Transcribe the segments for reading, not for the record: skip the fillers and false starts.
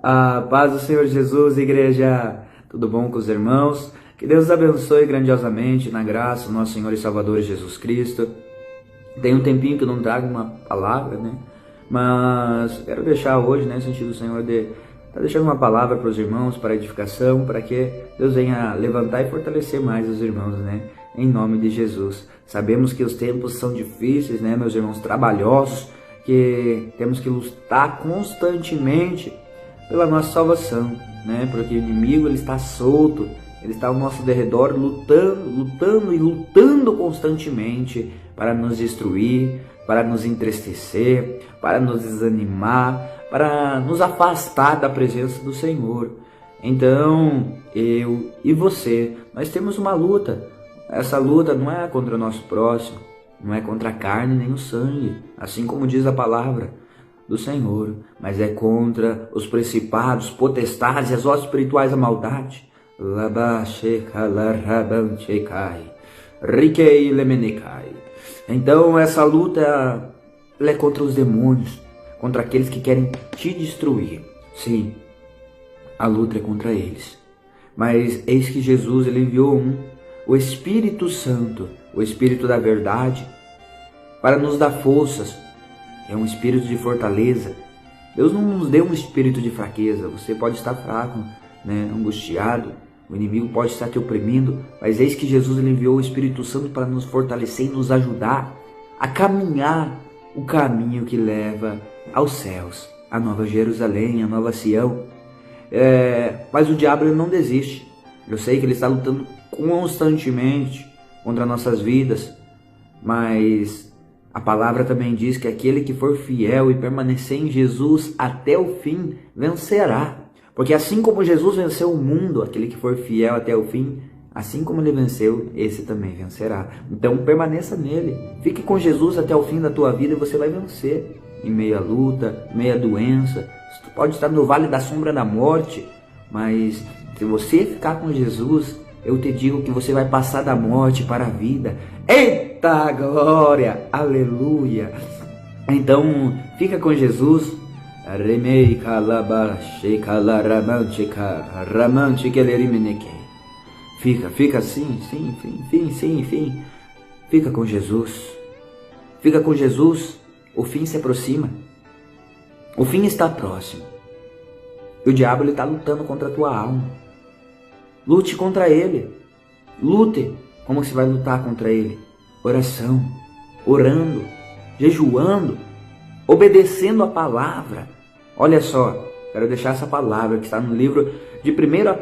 A paz do Senhor Jesus, igreja. Tudo bom com os irmãos? Que Deus os abençoe grandiosamente na graça do nosso Senhor e Salvador Jesus Cristo. Tem um tempinho que eu não trago uma palavra, né? Mas quero deixar hoje, né, sentido do Senhor de tá deixando uma palavra para os irmãos, para edificação, para que Deus venha levantar e fortalecer mais os irmãos, né? Em nome de Jesus. Sabemos que os tempos são difíceis, né, meus irmãos, trabalhosos, que temos que lutar constantemente pela nossa salvação, né? Porque o inimigo, ele está solto, ele está ao nosso derredor lutando constantemente para nos destruir, para nos entristecer, para nos desanimar, para nos afastar da presença do Senhor. Então, eu e você, nós temos uma luta. Essa luta não é contra o nosso próximo, não é contra a carne nem o sangue, assim como diz a palavra do Senhor, mas é contra os principados, potestades e as hostes espirituais da maldade. Então essa luta ela é contra os demônios, contra aqueles que querem te destruir. Sim, a luta é contra eles. Mas eis que Jesus ele enviou o Espírito Santo, o Espírito da verdade, para nos dar forças. É um espírito de fortaleza. Deus não nos deu um espírito de fraqueza. Você pode estar fraco, né, angustiado. O inimigo pode estar te oprimindo. Mas eis que Jesus ele enviou o Espírito Santo para nos fortalecer e nos ajudar a caminhar o caminho que leva aos céus, a Nova Jerusalém, a Nova Sião. Mas o diabo ele não desiste. Eu sei que ele está lutando constantemente contra nossas vidas. Mas a palavra também diz que aquele que for fiel e permanecer em Jesus até o fim, vencerá. Porque assim como Jesus venceu o mundo, aquele que for fiel até o fim, assim como ele venceu, esse também vencerá. Então permaneça nele, fique com Jesus até o fim da tua vida e você vai vencer. Em meio à luta, em meio à doença, tu pode estar no vale da sombra da morte, mas se você ficar com Jesus, eu te digo que você vai passar da morte para a vida. Eita glória, aleluia. Então fica com Jesus. Fica assim, sim. Fica com Jesus. Fica com Jesus. O fim se aproxima. O fim está próximo. E o diabo está lutando contra a tua alma. Lute contra ele. Lute. Como você vai lutar contra ele? Oração, orando, jejuando, obedecendo a palavra. Olha só, quero deixar essa palavra que está no livro de 1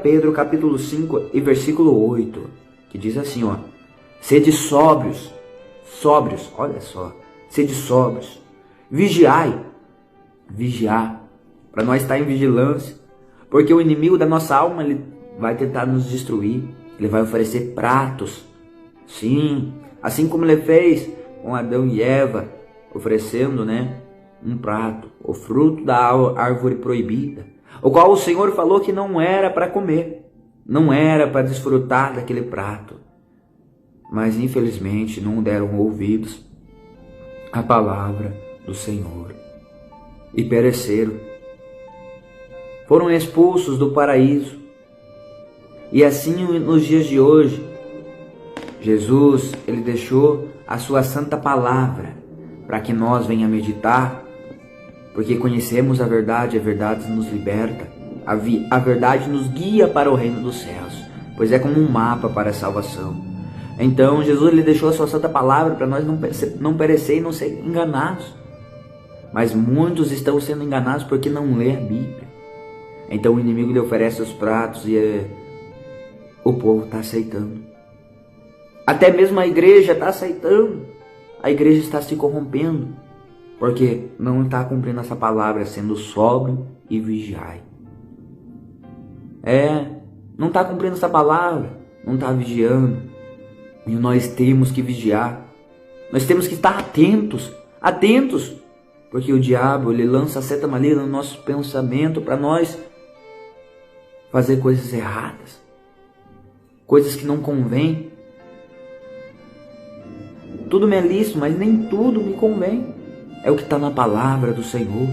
Pedro, capítulo 5 e versículo 8, que diz assim, ó: sede sóbrios, olha só, sede sóbrios, vigiar, para nós estar em vigilância, porque o inimigo da nossa alma, ele vai tentar nos destruir, ele vai oferecer pratos. Sim, assim como ele fez com Adão e Eva, oferecendo, né, um prato, o fruto da árvore proibida, o qual o Senhor falou que não era para comer, não era para desfrutar daquele prato. Mas infelizmente não deram ouvidos à palavra do Senhor e pereceram. Foram expulsos do paraíso. E assim nos dias de hoje, Jesus, ele deixou a sua santa palavra para que nós venhamos meditar, porque conhecemos a verdade nos liberta, a verdade nos guia para o reino dos céus, pois é como um mapa para a salvação. Então Jesus ele deixou a sua santa palavra para nós não perecer e não ser enganados. Mas muitos estão sendo enganados porque não lê a Bíblia. Então o inimigo lhe oferece os pratos e o povo está aceitando. Até mesmo a igreja está aceitando. A igreja está se corrompendo, porque não está cumprindo essa palavra, sendo sóbrio e vigiai. Não está cumprindo essa palavra, não está vigiando. E nós temos que vigiar. Nós temos que estar atentos, porque o diabo ele lança a seta maligna no nosso pensamento para nós fazer coisas erradas, coisas que não convêm. Tudo me é lícito, mas nem tudo me convém. É o que está na palavra do Senhor.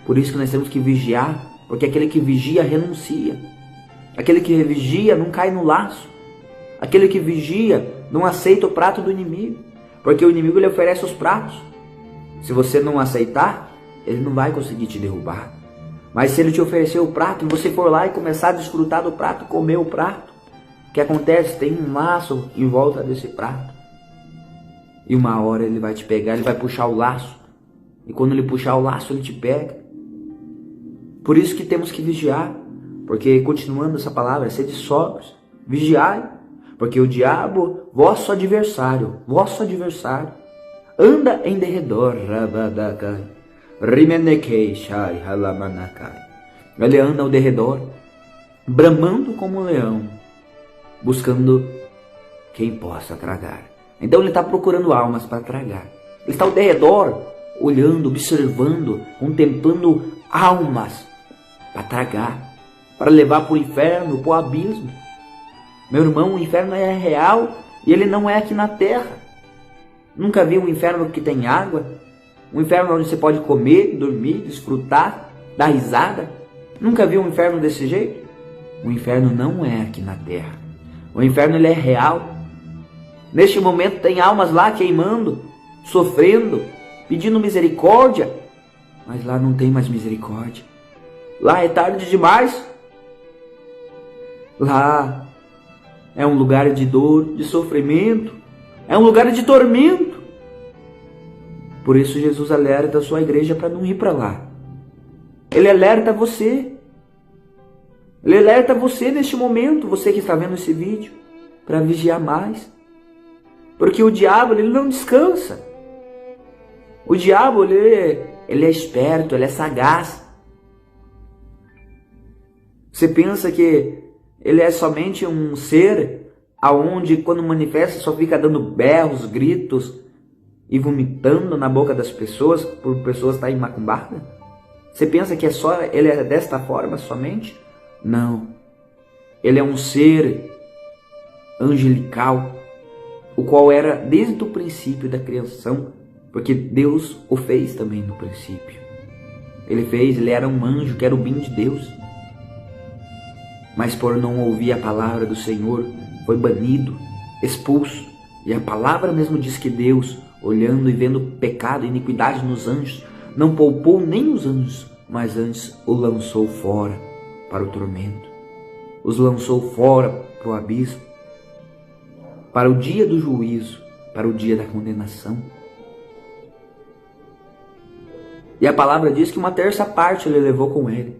Por isso que nós temos que vigiar porque aquele que vigia renuncia. Aquele que vigia não cai no laço. Aquele que vigia não aceita o prato do inimigo, porque o inimigo lhe oferece os pratos. Se você não aceitar, ele não vai conseguir te derrubar. Mas se ele te oferecer o prato e você for lá e começar a desfrutar do prato, comer o prato, o que acontece? Tem um laço em volta desse prato. E uma hora ele vai te pegar, ele vai puxar o laço. E quando ele puxar o laço, ele te pega. Por isso que temos que vigiar. Porque, continuando essa palavra, sede sóbrios, vigiai. Porque o diabo, vosso adversário, anda em derredor. Ele anda ao derredor, bramando como um leão, buscando quem possa tragar. Então ele está procurando almas para tragar. Ele está ao derredor, olhando, observando, contemplando almas para tragar, para levar para o inferno, para o abismo. Meu irmão, o inferno é real e ele não é aqui na terra. Nunca vi um inferno que tem água? Um inferno onde você pode comer, dormir, desfrutar, dar risada? Nunca vi um inferno desse jeito? O inferno não é aqui na terra. O inferno ele é real. Neste momento tem almas lá queimando, sofrendo, pedindo misericórdia. Mas lá não tem mais misericórdia. Lá é tarde demais. Lá é um lugar de dor, de sofrimento. É um lugar de tormento. Por isso Jesus alerta a sua igreja para não ir para lá. Ele alerta você. Ele alerta você neste momento, você que está vendo esse vídeo, para vigiar mais. Porque o diabo, ele não descansa. O diabo, ele é esperto, ele é sagaz. Você pensa que ele é somente um ser aonde quando manifesta só fica dando berros, gritos e vomitando na boca das pessoas por pessoas estarem macumbadas? Você pensa que ele é desta forma somente? Não. Ele é um ser angelical, o qual era desde o princípio da criação, porque Deus o fez também no princípio. Ele era um anjo, querubim de Deus. Mas por não ouvir a palavra do Senhor, foi banido, expulso. E a palavra mesmo diz que Deus, olhando e vendo pecado e iniquidade nos anjos, não poupou nem os anjos, mas antes o lançou fora para o tormento. Os lançou fora para o abismo, para o dia do juízo, para o dia da condenação. E a palavra diz que uma terça parte ele levou com ele.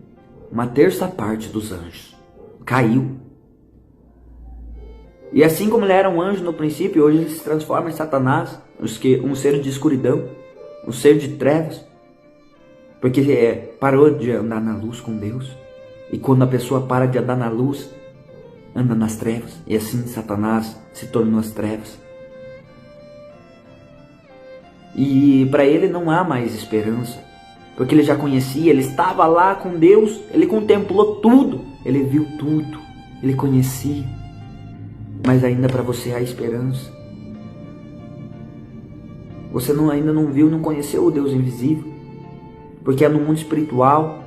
Uma terça parte dos anjos caiu. E assim como ele era um anjo no princípio, hoje ele se transforma em Satanás, um ser de escuridão, um ser de trevas, porque parou de andar na luz com Deus. E quando a pessoa para de andar na luz, anda nas trevas, e assim Satanás se tornou as trevas. E para ele não há mais esperança, porque ele já conhecia, ele estava lá com Deus, ele contemplou tudo, ele viu tudo, ele conhecia. Mas ainda para você há esperança. Você ainda não viu, não conheceu o Deus invisível, porque é no mundo espiritual,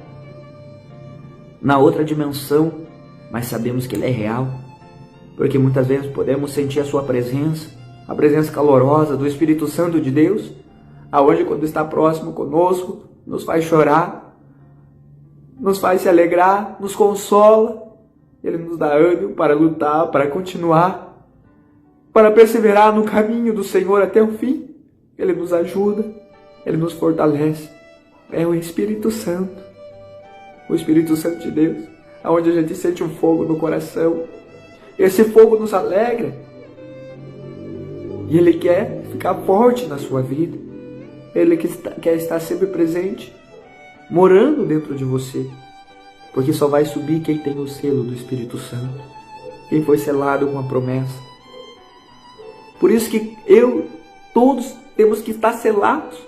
na outra dimensão, mas sabemos que ele é real, porque muitas vezes podemos sentir a sua presença, a presença calorosa do Espírito Santo de Deus, aonde quando está próximo conosco, nos faz chorar, nos faz se alegrar, nos consola. Ele nos dá ânimo para lutar, para continuar, para perseverar no caminho do Senhor até o fim. Ele nos ajuda, Ele nos fortalece. É o Espírito Santo de Deus, aonde a gente sente um fogo no coração. Esse fogo nos alegra. E Ele quer ficar forte na sua vida. Ele quer estar sempre presente, morando dentro de você. Porque só vai subir quem tem o selo do Espírito Santo, quem foi selado com a promessa. Por isso que todos temos que estar selados,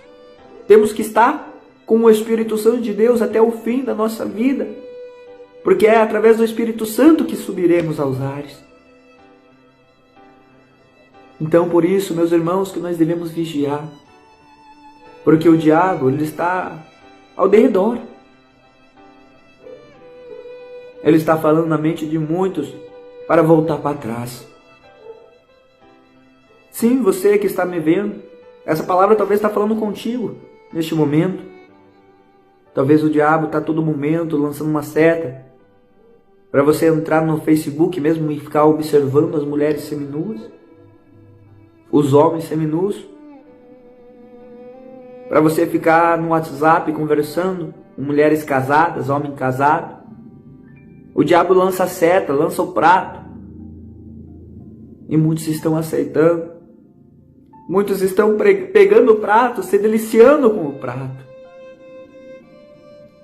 temos que estar com o Espírito Santo de Deus até o fim da nossa vida, porque é através do Espírito Santo que subiremos aos ares. Então por isso, meus irmãos, que nós devemos vigiar, porque o diabo ele está ao derredor. Ele está falando na mente de muitos para voltar para trás. Sim, você que está me vendo, essa palavra talvez está falando contigo neste momento. Talvez o diabo está a todo momento lançando uma seta para você entrar no Facebook mesmo e ficar observando as mulheres seminuas, os homens seminus, para você ficar no WhatsApp conversando com mulheres casadas, homem casado. O diabo lança a seta, lança o prato, e muitos estão aceitando. Muitos estão pegando o prato, se deliciando com o prato.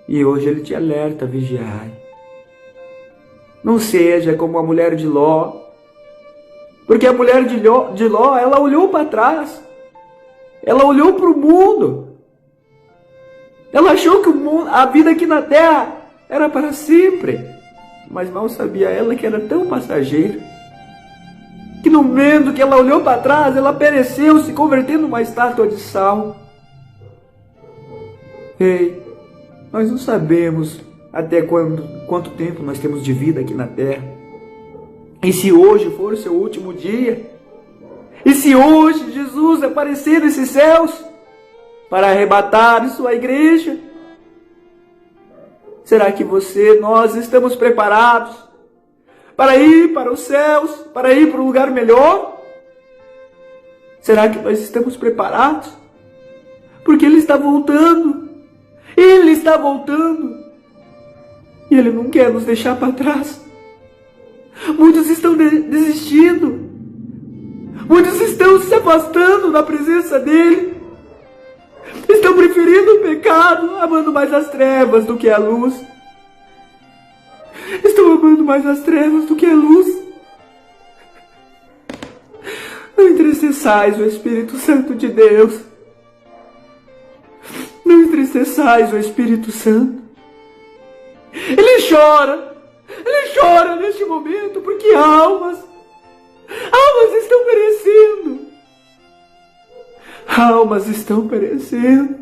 E hoje ele te alerta, vigiai. Não seja como a mulher de Ló. Porque a mulher de Ló, ela olhou para trás. Ela olhou para o mundo. Ela achou que a vida aqui na terra era para sempre. Mas mal sabia ela que era tão passageiro, que no momento que ela olhou para trás, ela pereceu, se convertendo numa estátua de sal. Ei, nós não sabemos até quanto tempo nós temos de vida aqui na terra. E se hoje for o seu último dia? E se hoje Jesus aparecer nesses céus para arrebatar sua igreja? Será que nós estamos preparados para ir para os céus, para ir para um lugar melhor? Será que nós estamos preparados? Porque Ele está voltando. Ele está voltando. E Ele não quer nos deixar para trás. Muitos estão desistindo. Muitos estão se afastando da presença dEle. Estão preferindo o pecado, amando mais as trevas do que a luz. Estão amando mais as trevas do que a luz. Não entristeçais o Espírito Santo de Deus. Não entristeçais o Espírito Santo. Ele chora neste momento porque almas estão perecendo. Almas estão perecendo.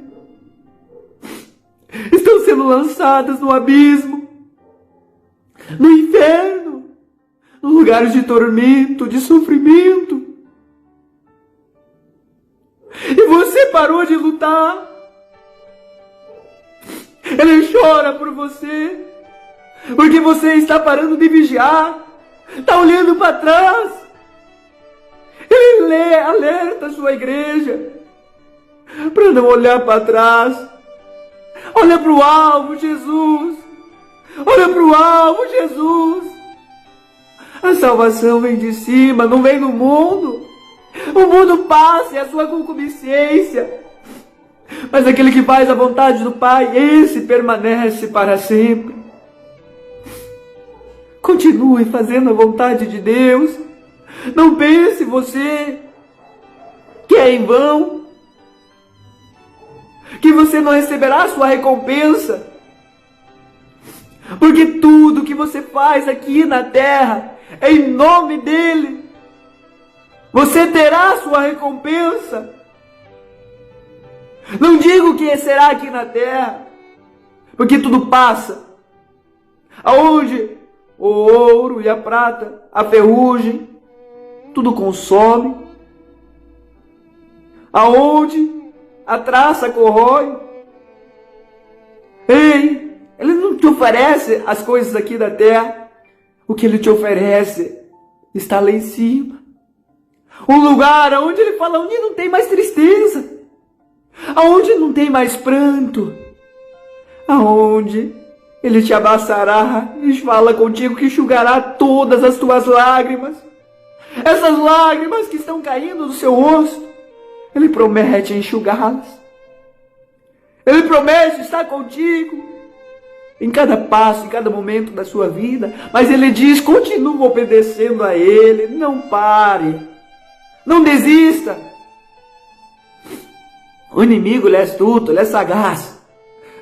Estão sendo lançadas no abismo, no inferno, no lugar de tormento, de sofrimento. E você parou de lutar. Ele chora por você, porque você está parando de vigiar, está olhando para trás. Ele alerta a sua igreja para não olhar para trás. Olha para o alvo, Jesus. Olha para o alvo, Jesus. A salvação vem de cima, não vem do mundo. O mundo passa, é a sua concupiscência. Mas aquele que faz a vontade do Pai, esse permanece para sempre. Continue fazendo a vontade de Deus. Não pense você que é em vão, que você não receberá a sua recompensa. Porque tudo que você faz aqui na terra é em nome dEle. Você terá a sua recompensa. Não digo que será aqui na terra, porque tudo passa. Aonde o ouro e a prata, a ferrugem, tudo consome. Aonde a traça corrói. Ei, Ele não te oferece as coisas aqui da terra. O que Ele te oferece está lá em cima. Um lugar onde Ele fala, onde não tem mais tristeza, aonde não tem mais pranto, aonde Ele te abraçará e fala contigo que enxugará todas as tuas lágrimas. Essas lágrimas que estão caindo do seu rosto, Ele promete enxugá-las. Ele promete estar contigo em cada passo, em cada momento da sua vida. Mas Ele diz, continua obedecendo a Ele, não pare, não desista. O inimigo, ele é astuto, ele é sagaz.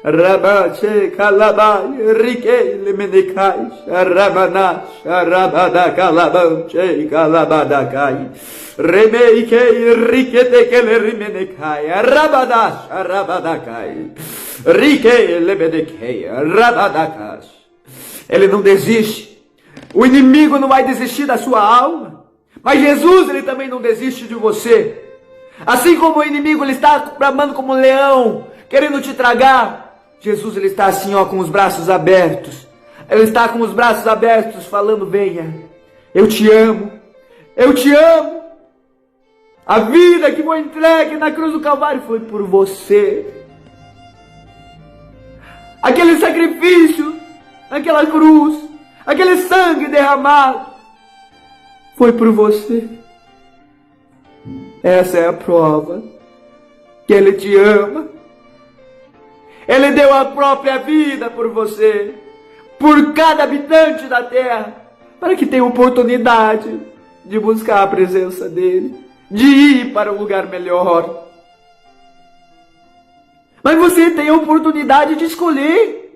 Rabache kalabai rikei lemenekai ramanash rabada kalabanche kalabadakai remeikei rikete kele rimenekai rabadash rabadakai rikei lemenekei rabadakas. Ele não desiste. O inimigo não vai desistir da sua alma. Mas Jesus, ele também não desiste de você. Assim como o inimigo, ele está bramando como um leão, querendo te tragar. Jesus, ele está assim, ó, com os braços abertos. Ele está com os braços abertos, falando: venha, eu te amo. Eu te amo. A vida que foi entregue na cruz do Calvário foi por você. Aquele sacrifício, aquela cruz, aquele sangue derramado, foi por você. Essa é a prova que Ele te ama. Ele deu a própria vida por você, por cada habitante da terra, para que tenha oportunidade de buscar a presença dEle, de ir para um lugar melhor. Mas você tem a oportunidade de escolher.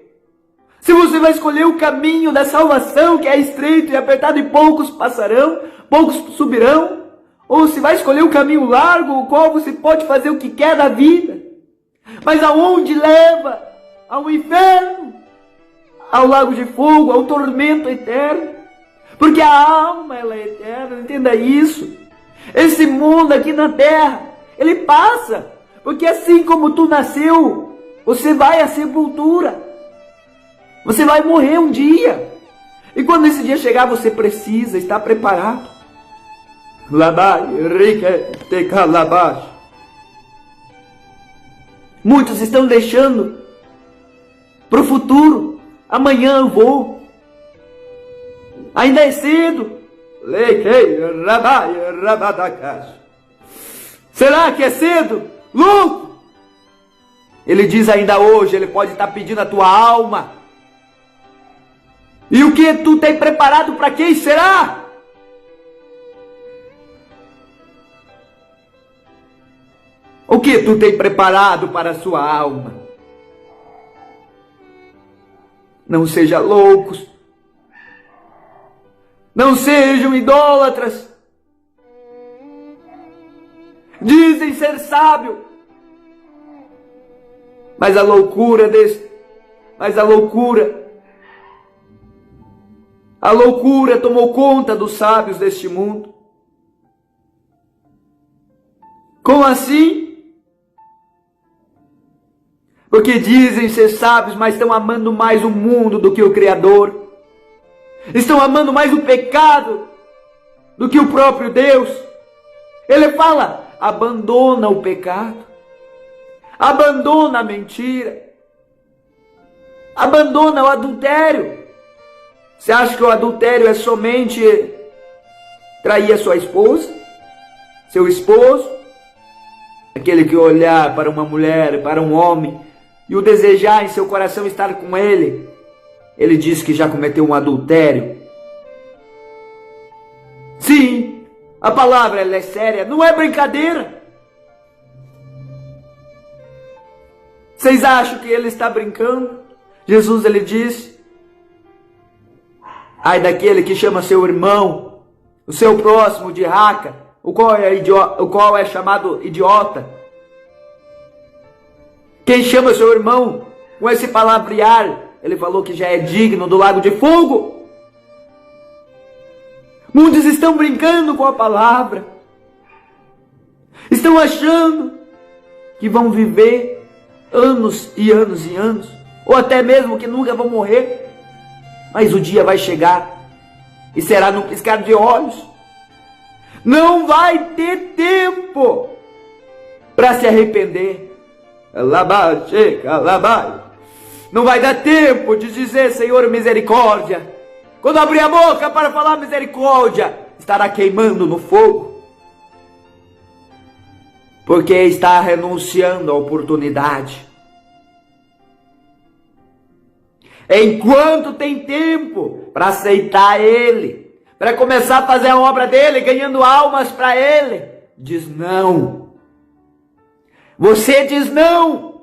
Se você vai escolher o caminho da salvação, que é estreito e apertado e poucos passarão, poucos subirão, ou se vai escolher o caminho largo, o qual você pode fazer o que quer da vida, mas aonde leva? Ao inferno, ao lago de fogo, ao tormento eterno. Porque a alma, ela é eterna, entenda isso. Esse mundo aqui na terra, ele passa. Porque assim como tu nasceu, você vai à sepultura. Você vai morrer um dia. E quando esse dia chegar, você precisa estar preparado. Muitos estão deixando para o futuro. Amanhã eu vou. Ainda é cedo. Será que é cedo? Louco! Ele diz ainda hoje, ele pode estar pedindo a tua alma. E o que tu tem preparado para quem será? O que tu tem preparado para a sua alma? Não sejam loucos. Não sejam idólatras. Dizem ser sábio. Mas a loucura tomou conta dos sábios deste mundo. Como assim? Porque dizem ser sábios, mas estão amando mais o mundo do que o Criador. Estão amando mais o pecado do que o próprio Deus. Ele fala: abandona o pecado, abandona a mentira, abandona o adultério. Você acha que o adultério é somente trair a sua esposa, seu esposo? Aquele que olhar para uma mulher, para um homem, e o desejar em seu coração estar com ele, ele diz que já cometeu um adultério. Sim, a palavra ela é séria, não é brincadeira. Vocês acham que ele está brincando? Jesus, ele disse: ai daquele que chama seu irmão, o seu próximo de raca, o qual é chamado idiota. Quem chama seu irmão com esse palavrear, ele falou que já é digno do lago de fogo. Muitos estão brincando com a palavra. Estão achando que vão viver anos e anos e anos, ou até mesmo que nunca vão morrer. Mas o dia vai chegar e será no piscar de olhos. Não vai ter tempo para se arrepender. Não vai dar tempo de dizer: Senhor, misericórdia. Quando abrir a boca para falar misericórdia, estará queimando no fogo. Porque está renunciando à oportunidade. Enquanto tem tempo para aceitar Ele, para começar a fazer a obra dEle, ganhando almas para Ele, diz não. Você diz não.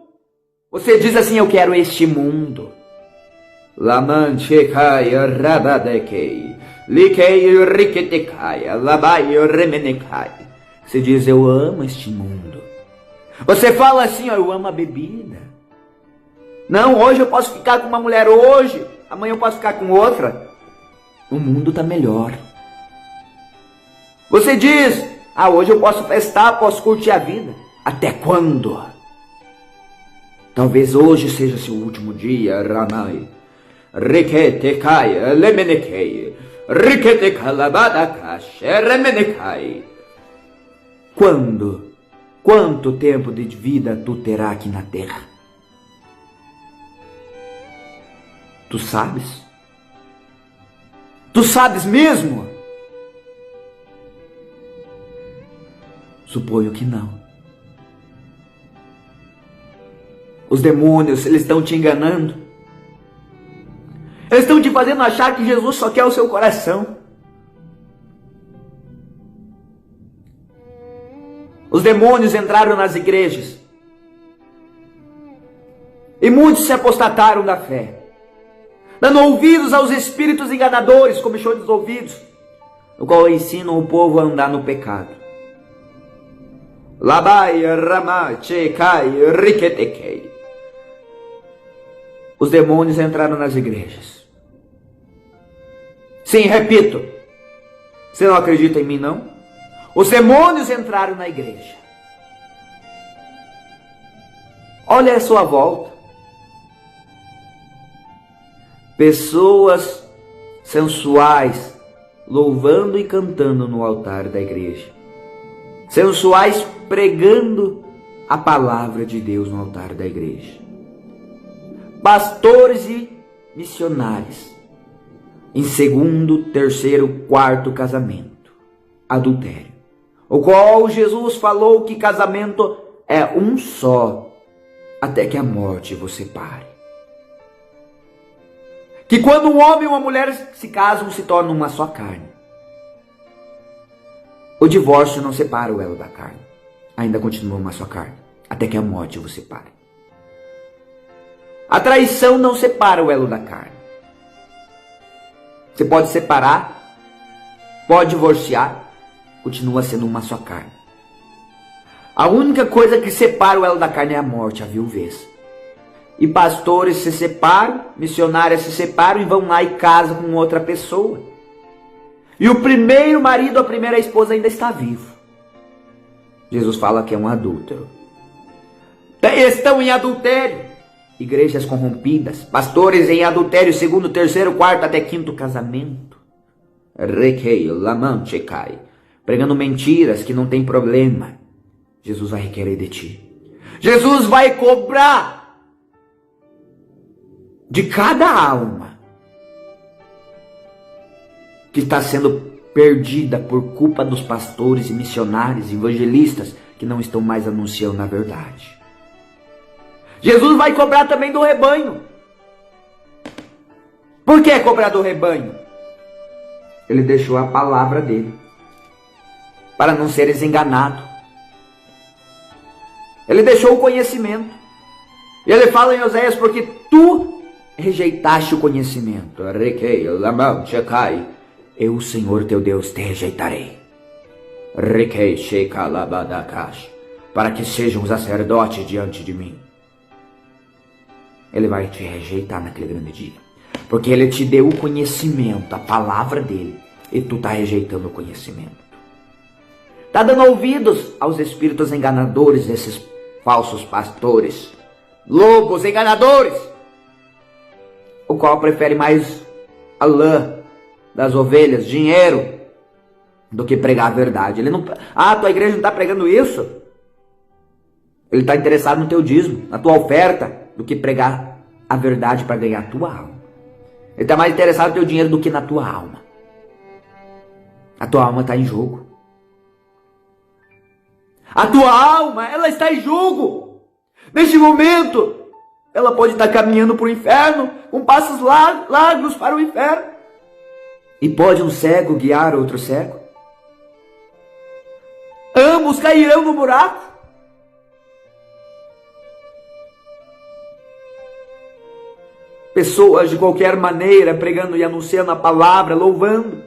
Você diz assim: eu quero este mundo. Você diz: eu amo este mundo. Você fala assim: ó, eu amo a bebida. Não, hoje eu posso ficar com uma mulher hoje, amanhã eu posso ficar com outra. O mundo está melhor. Você diz, hoje eu posso festar, posso curtir a vida. Até quando? Talvez hoje seja seu último dia, Ramai. Riketekai, lemenekei. Riketekalabadakash, remenekei. Quanto tempo de vida tu terá aqui na terra? Tu sabes? Tu sabes mesmo? Suponho que não. Os demônios, eles estão te enganando. Eles estão te fazendo achar que Jesus só quer o seu coração. Os demônios entraram nas igrejas. E muitos se apostataram da fé, dando ouvidos aos espíritos enganadores, como show dos ouvidos, no qual ensinam o povo a andar no pecado. Labai, Ramá, Chekai, Riketekei. Os demônios entraram nas igrejas. Sim, repito. Você não acredita em mim, não? Os demônios entraram na igreja. Olha a sua volta. Pessoas sensuais louvando e cantando no altar da igreja. Sensuais pregando a palavra de Deus no altar da igreja. Pastores e missionários em segundo, terceiro, quarto casamento. Adultério. O qual Jesus falou que casamento é um só, até que a morte vos separe. Que quando um homem e uma mulher se casam, se tornam uma só carne. O divórcio não separa o elo da carne. Ainda continua uma só carne, até que a morte vos separe. A traição não separa o elo da carne. Você pode separar, pode divorciar, continua sendo uma só carne. A única coisa que separa o elo da carne é a morte, a viuvez. E pastores se separam, missionários se separam e vão lá e casam com outra pessoa. E o primeiro marido, a primeira esposa ainda está vivo. Jesus fala que é um adúltero. Estão em adultério. Igrejas corrompidas, pastores em adultério, segundo, terceiro, quarto, até quinto casamento. Rekei, Lamam, Chekai. Pregando mentiras que não tem problema. Jesus vai requerer de ti. Jesus vai cobrar de cada alma que está sendo perdida por culpa dos pastores e missionários, evangelistas que não estão mais anunciando a verdade. Jesus vai cobrar também do rebanho. Por que cobrar do rebanho? Ele deixou a palavra dele para não seres enganados. Ele deixou o conhecimento. E ele fala em Oséias, porque tu rejeitaste o conhecimento. Eu, o Senhor teu Deus, te rejeitarei. Para que sejam sacerdotes diante de mim. Ele vai te rejeitar naquele grande dia. Porque ele te deu o conhecimento, a palavra dele. E tu está rejeitando o conhecimento. Está dando ouvidos aos espíritos enganadores desses falsos pastores. Lobos enganadores. O qual prefere mais a lã das ovelhas, dinheiro, do que pregar a verdade. Ele não, tua igreja não está pregando isso. Ele está interessado no teu dízimo, na tua oferta, do que pregar a verdade para ganhar a tua alma. Ele está mais interessado no teu dinheiro do que na tua alma. A tua alma está em jogo. A tua alma, ela está em jogo. Neste momento, ela pode estar caminhando para o inferno, com passos largos para o inferno. E pode um cego guiar outro cego? Ambos cairão no buraco. Pessoas de qualquer maneira pregando e anunciando a palavra, louvando.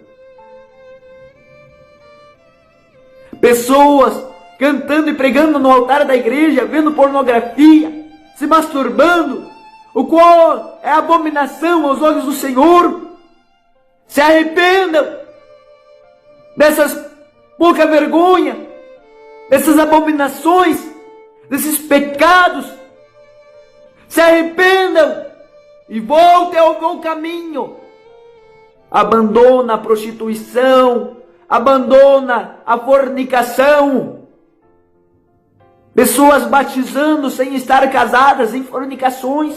Pessoas cantando e pregando no altar da igreja, vendo pornografia, se masturbando, o qual é abominação aos olhos do Senhor. Se arrependam dessas pouca vergonha, dessas abominações, desses pecados. Se arrependam e voltem ao bom caminho. Abandona a prostituição, abandona a fornicação. Pessoas batizando sem estar casadas em fornicações,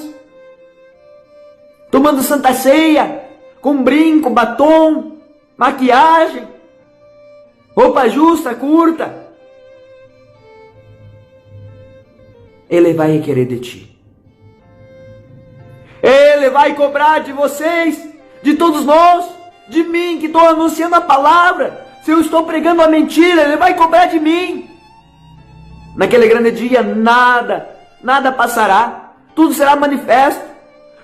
tomando santa ceia, com brinco, batom, maquiagem, roupa justa, curta. Ele vai requerer de ti. Ele vai cobrar de vocês, de todos nós, de mim que estou anunciando a palavra. Se eu estou pregando a mentira, Ele vai cobrar de mim. Naquele grande dia, nada passará. Tudo será manifesto.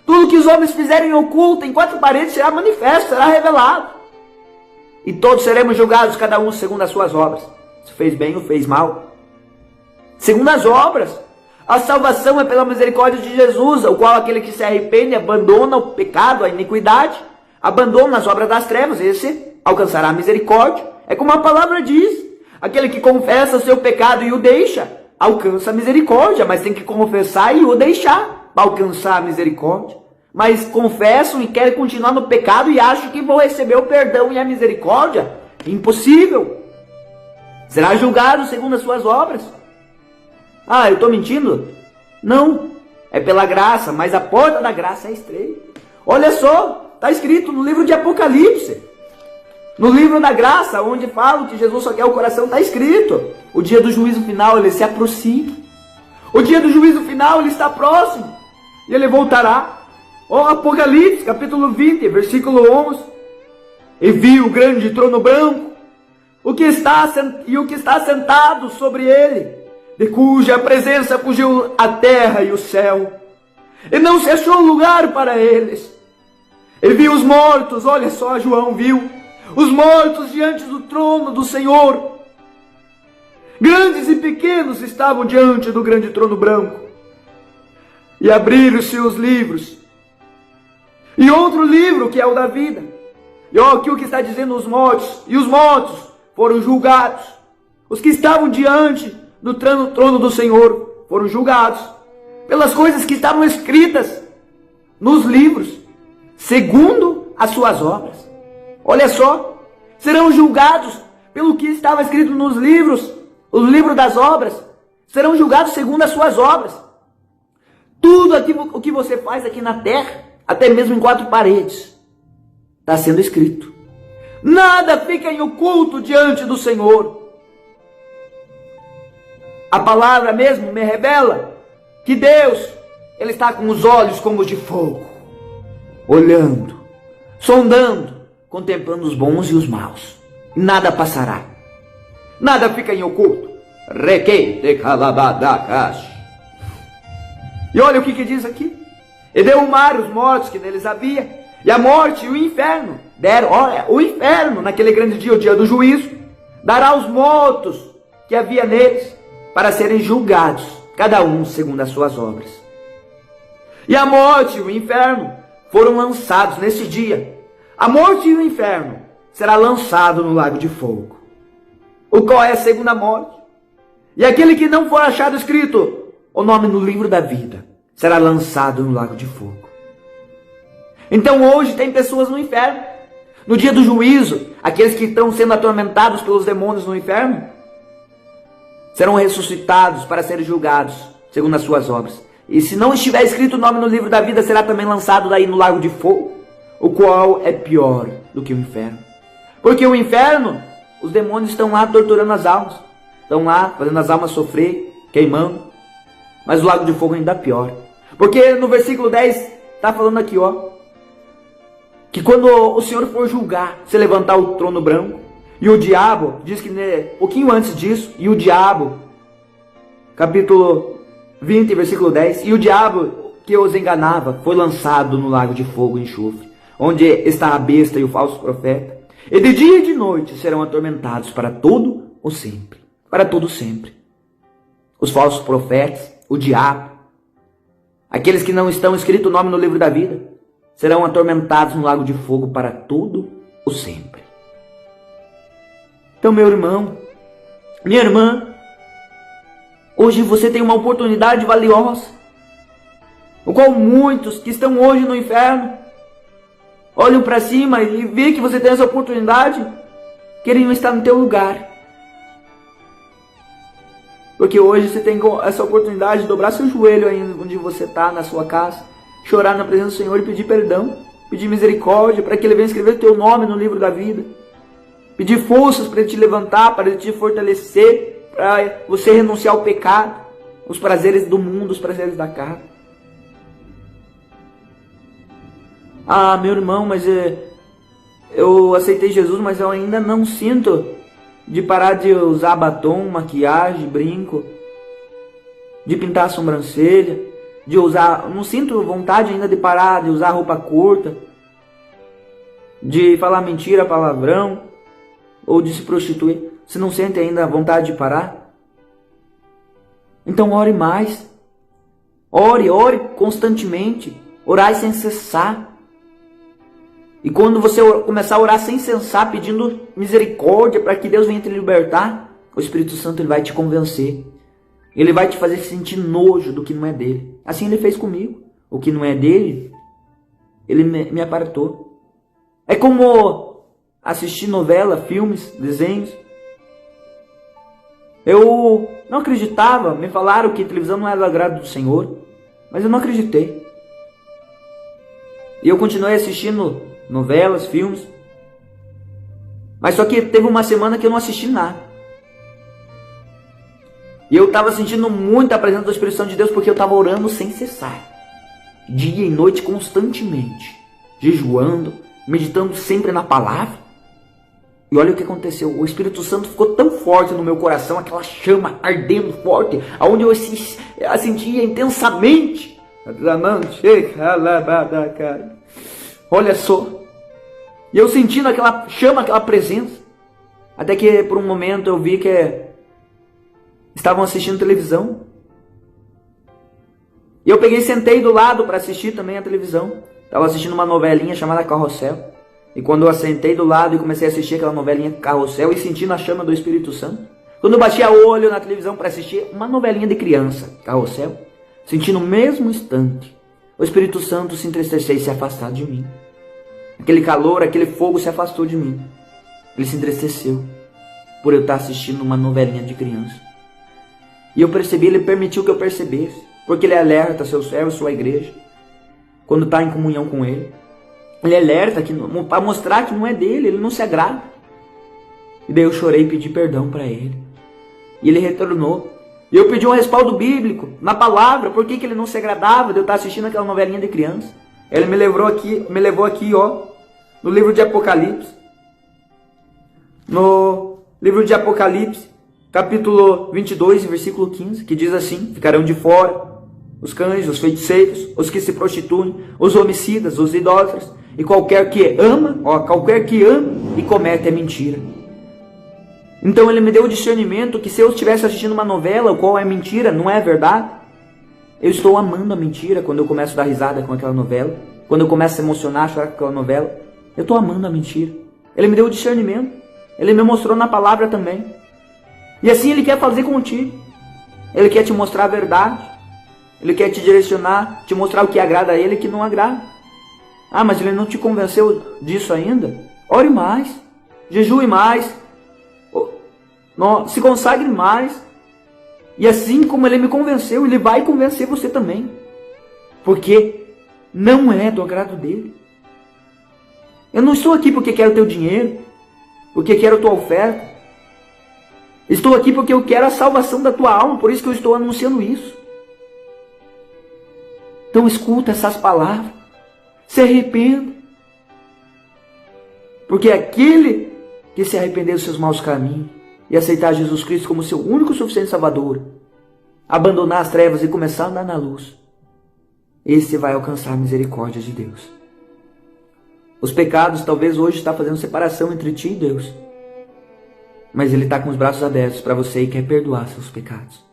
Tudo que os homens fizerem oculto em quatro paredes será manifesto, será revelado. E todos seremos julgados, cada um segundo as suas obras. Se fez bem ou fez mal. Segundo as obras. A salvação é pela misericórdia de Jesus, o qual aquele que se arrepende, abandona o pecado, a iniquidade, abandona as obras das trevas, esse alcançará a misericórdia. É como a palavra diz. Aquele que confessa o seu pecado e o deixa, alcança a misericórdia, mas tem que confessar e o deixar para alcançar a misericórdia. Mas confessam e querem continuar no pecado e acham que vão receber o perdão e a misericórdia. Impossível. Será julgado segundo as suas obras. Ah, eu estou mentindo? Não, é pela graça, mas a porta da graça é estreita. Olha só, está escrito no livro de Apocalipse. No livro da graça, onde fala que Jesus só quer o coração, está escrito. O dia do juízo final, ele se aproxima. O dia do juízo final, ele está próximo. E ele voltará. Ó, Apocalipse, capítulo 20, versículo 11. E vi o grande trono branco, o que está sentado sobre ele, de cuja presença fugiu a terra e o céu. E não se achou lugar para eles. E vi os mortos, olha só, João viu. Os mortos diante do trono do Senhor. Grandes e pequenos estavam diante do grande trono branco. E abriram-se os livros. E outro livro, que é o da vida. E ó, aqui o que está dizendo os mortos. E os mortos foram julgados. Os que estavam diante do trono do Senhor foram julgados pelas coisas que estavam escritas nos livros, segundo as suas obras. Olha só, serão julgados pelo que estava escrito nos livros, os livros das obras, serão julgados segundo as suas obras. Tudo aquilo, o que você faz aqui na terra, até mesmo em quatro paredes, está sendo escrito. Nada fica em oculto diante do Senhor. A palavra mesmo me revela que Deus, Ele está com os olhos como os de fogo, olhando, sondando, contemplando os bons e os maus. E nada passará. Nada fica em oculto. E olha o que diz aqui. E deu o mar os mortos que neles havia, e a morte e o inferno deram. Olha, o inferno, naquele grande dia, o dia do juízo, dará os mortos que havia neles, para serem julgados, cada um segundo as suas obras. E a morte e o inferno foram lançados nesse dia. A morte e o inferno será lançado no lago de fogo, o qual é a segunda morte. E aquele que não for achado escrito o nome no livro da vida, será lançado no lago de fogo. Então hoje tem pessoas no inferno. No dia do juízo, aqueles que estão sendo atormentados pelos demônios no inferno, serão ressuscitados para serem julgados, segundo as suas obras. E se não estiver escrito o nome no livro da vida, será também lançado daí no lago de fogo, o qual é pior do que o inferno. Porque o inferno, os demônios estão lá torturando as almas, estão lá fazendo as almas sofrer, queimando. Mas o lago de fogo ainda é pior. Porque no versículo 10 está falando aqui, ó, que quando o Senhor for julgar, se levantar o trono branco, e o diabo, diz que pouquinho antes disso, e o diabo, capítulo 20, versículo 10, e o diabo que os enganava foi lançado no lago de fogo e enxofre, onde está a besta e o falso profeta, e de dia e de noite serão atormentados para todo o sempre. Para todo sempre. Os falsos profetas, o diabo, Aqueles que não estão escrito o nome no livro da vida serão atormentados no lago de fogo para todo o sempre. Então, meu irmão, minha irmã, hoje você tem uma oportunidade valiosa, o qual muitos que estão hoje no inferno olham para cima e veem que você tem essa oportunidade, queriam estar no teu lugar. Porque hoje você tem essa oportunidade de dobrar seu joelho aí onde você está, na sua casa, chorar na presença do Senhor e pedir perdão, pedir misericórdia para que Ele venha escrever o teu nome no livro da vida. Pedir forças para Ele te levantar, para Ele te fortalecer, para você renunciar ao pecado, os prazeres do mundo, os prazeres da carne. Ah, meu irmão, mas eu aceitei Jesus, mas eu ainda não sinto de parar de usar batom, maquiagem, brinco, de pintar a sobrancelha, de usar... Não sinto vontade ainda de parar de usar roupa curta, de falar mentira, palavrão, ou de se prostituir. Você não sente ainda a vontade de parar? Então ore mais. Ore constantemente. Orai sem cessar. E quando você começar a orar sem cessar, pedindo misericórdia para que Deus venha te libertar, o Espírito Santo ele vai te convencer. Ele vai te fazer sentir nojo do que não é dele. Assim Ele fez comigo. O que não é dele, Ele me apartou. É como assistir novela, filmes, desenhos. Eu não acreditava. Me falaram que televisão não era do agrado do Senhor. Mas eu não acreditei. E eu continuei assistindo novelas, filmes. Mas só que teve uma semana que eu não assisti nada. E eu estava sentindo muito a presença do Espírito Santo de Deus, porque eu estava orando sem cessar. Dia e noite constantemente. Jejuando, meditando sempre na palavra. E olha o que aconteceu. O Espírito Santo ficou tão forte no meu coração, aquela chama ardendo forte, aonde eu a sentia intensamente. Olha só. E eu sentindo aquela chama, aquela presença. Até que por um momento eu vi que estavam assistindo televisão. E eu peguei e sentei do lado para assistir também a televisão. Estava assistindo uma novelinha chamada Carrossel. E quando eu sentei do lado e comecei a assistir aquela novelinha Carrossel e sentindo a chama do Espírito Santo, quando eu bati o olho na televisão para assistir uma novelinha de criança, Carrossel, senti no mesmo instante o Espírito Santo se entristecer e se afastar de mim. Aquele calor, aquele fogo se afastou de mim. Ele se entristeceu por eu estar assistindo uma novelinha de criança. E eu percebi, Ele permitiu que eu percebesse, porque Ele alerta seu servo, sua igreja, quando está em comunhão com Ele. Ele alerta para mostrar que não é dele, Ele não se agrada. E daí eu chorei e pedi perdão para Ele. E Ele retornou. E eu pedi um respaldo bíblico na palavra, por que Ele não se agradava de eu estar assistindo aquela novelinha de criança. Ele me levou aqui, ó, no livro de Apocalipse. No livro de Apocalipse, capítulo 22, versículo 15, que diz assim: ficarão de fora os cães, os feiticeiros, os que se prostituem, os homicidas, os idólatras, e qualquer que ama e comete a mentira. Então Ele me deu o discernimento que se eu estivesse assistindo uma novela, o qual é mentira, não é verdade, eu estou amando a mentira quando eu começo a dar risada com aquela novela, quando eu começo a se emocionar, chorar com aquela novela, eu estou amando a mentira. Ele me deu o discernimento, Ele me mostrou na palavra também. E assim Ele quer fazer contigo. Ele quer te mostrar a verdade. Ele quer te direcionar, te mostrar o que agrada a Ele e o que não agrada. Ah, mas Ele não te convenceu disso ainda? Ore mais, jejue mais, se consagre mais. E assim como Ele me convenceu, Ele vai convencer você também. Porque não é do agrado dEle. Eu não estou aqui porque quero teu dinheiro, porque quero tua oferta. Estou aqui porque eu quero a salvação da tua alma, por isso que eu estou anunciando isso. Então escuta essas palavras, se arrependa. Porque aquele que se arrepender dos seus maus caminhos e aceitar Jesus Cristo como seu único e suficiente Salvador, abandonar as trevas e começar a andar na luz, esse vai alcançar a misericórdia de Deus. Os pecados talvez hoje estão fazendo separação entre ti e Deus, mas Ele está com os braços abertos para você e quer perdoar seus pecados.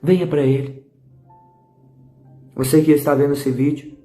Venha para Ele. Você que está vendo esse vídeo,